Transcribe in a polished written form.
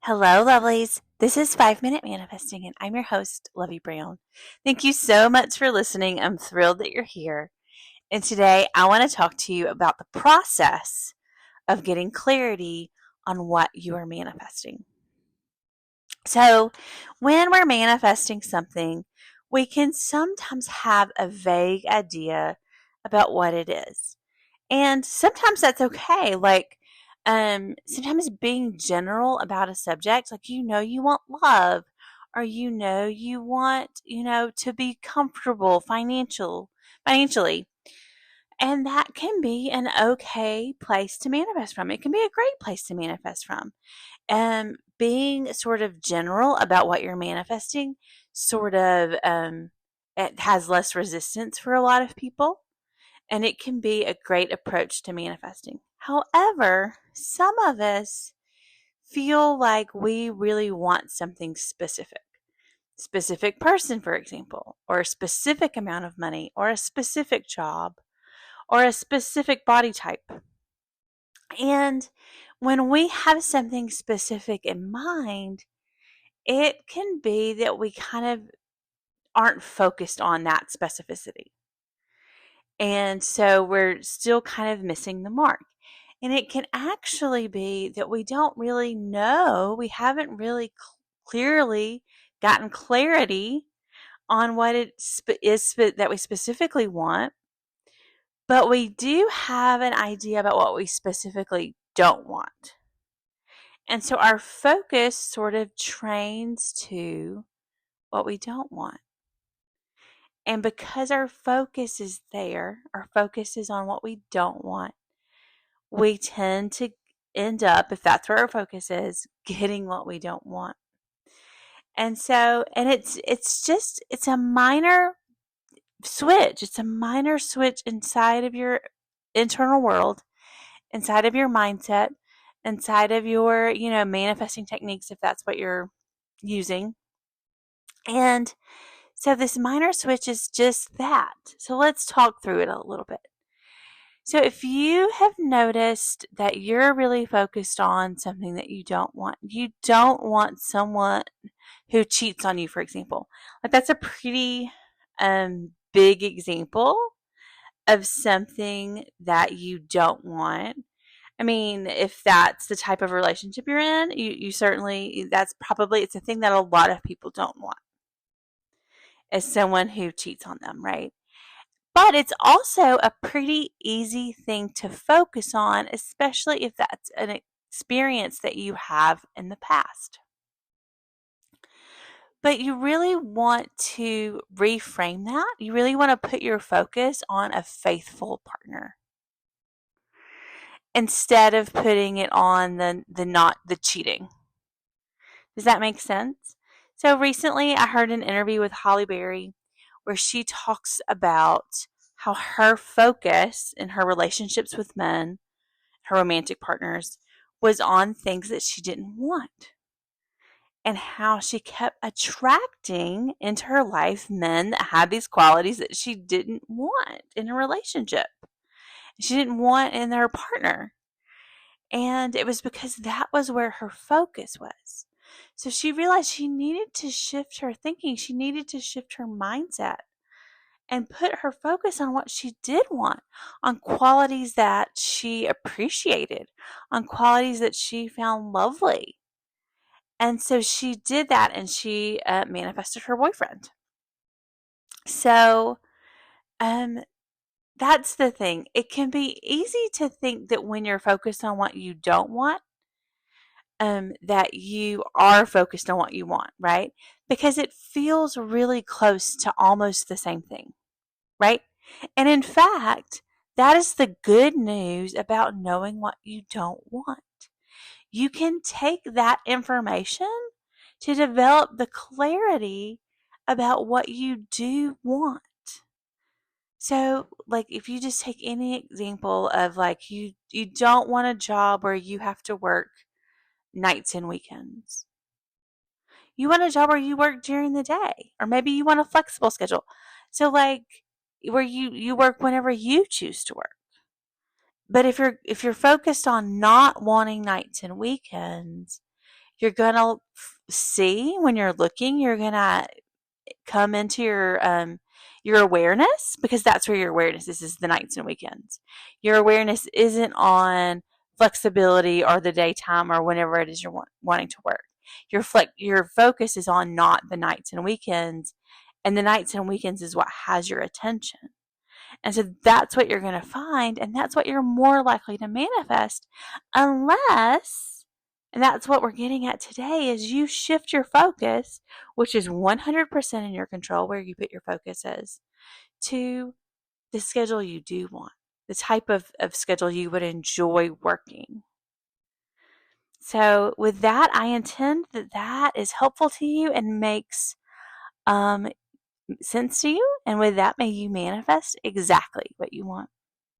Hello, lovelies. This is 5 Minute Manifesting, and I'm your host, Lovey Brown. Thank you so much for listening. I'm thrilled that you're here. And today I want to talk to you about the process of getting clarity on what you are manifesting. So, when we're manifesting something, we can sometimes have a vague idea about what it is. And sometimes that's okay. Sometimes being general about a subject, like you want love, or you want, to be comfortable financially. And that can be an okay place to manifest from. It can be a great place to manifest from. Being sort of general about what you're manifesting it has less resistance for a lot of people, and it can be a great approach to manifesting. However, some of us feel like we really want something specific person, for example, or a specific amount of money, or a specific job, or a specific body type. And when we have something specific in mind, it can be that we kind of aren't focused on that specificity. And so we're still kind of missing the mark. And it can actually be that we don't really know, we haven't really clearly gotten clarity on what it is that we specifically want, but we do have an idea about what we specifically don't want. And so our focus sort of trains to what we don't want. And because our focus is there, our focus is on what we don't want, we tend to end up, if that's where our focus is, getting what we don't want. And so, and it's a minor switch. It's a minor switch inside of your internal world, inside of your mindset, inside of your, manifesting techniques, if that's what you're using. And so this minor switch is just that. So let's talk through it a little bit. So if you have noticed that you're really focused on something that you don't want someone who cheats on you, for example. Like that's a pretty big example of something that you don't want. I mean, if that's the type of relationship you're in, you certainly, it's a thing that a lot of people don't want, as someone who cheats on them, right? But it's also a pretty easy thing to focus on, especially if that's an experience that you have in the past. But you really want to reframe that. You really want to put your focus on a faithful partner instead of putting it on the cheating. Does that make sense? So recently I heard an interview with Holly Berry where she talks about how her focus in her relationships with men, her romantic partners, was on things that she didn't want. And how she kept attracting into her life men that had these qualities that she didn't want in a relationship. She didn't want in her partner. And it was because that was where her focus was. So she realized she needed to shift her thinking. She needed to shift her mindset and put her focus on what she did want, on qualities that she appreciated, on qualities that she found lovely. And so she did that, and she manifested her boyfriend. So that's the thing. It can be easy to think that when you're focused on what you don't want, that you are focused on what you want, right? Because it feels really close to almost the same thing, right? And in fact, that is the good news about knowing what you don't want. You can take that information to develop the clarity about what you do want. So, like, if you just take any example of like you don't want a job where you have to work nights and weekends. You want a job where you work during the day, or maybe you want a flexible schedule. So like where you work whenever you choose to work. But if you're focused on not wanting nights and weekends, You're going to see when you're looking, you're going to come into your awareness, because that's where your awareness is the nights and weekends. Your awareness isn't on flexibility or the daytime or whenever it is you're wanting to work. Your focus is on not the nights and weekends, and the nights and weekends is what has your attention. And so that's what you're going to find, and that's what you're more likely to manifest, unless, and that's what we're getting at today, is you shift your focus, which is 100% in your control where you put your focus is, to the schedule you do want, the type of schedule you would enjoy working. So with that, I intend that that is helpful to you and makes sense to you. And with that, may you manifest exactly what you want.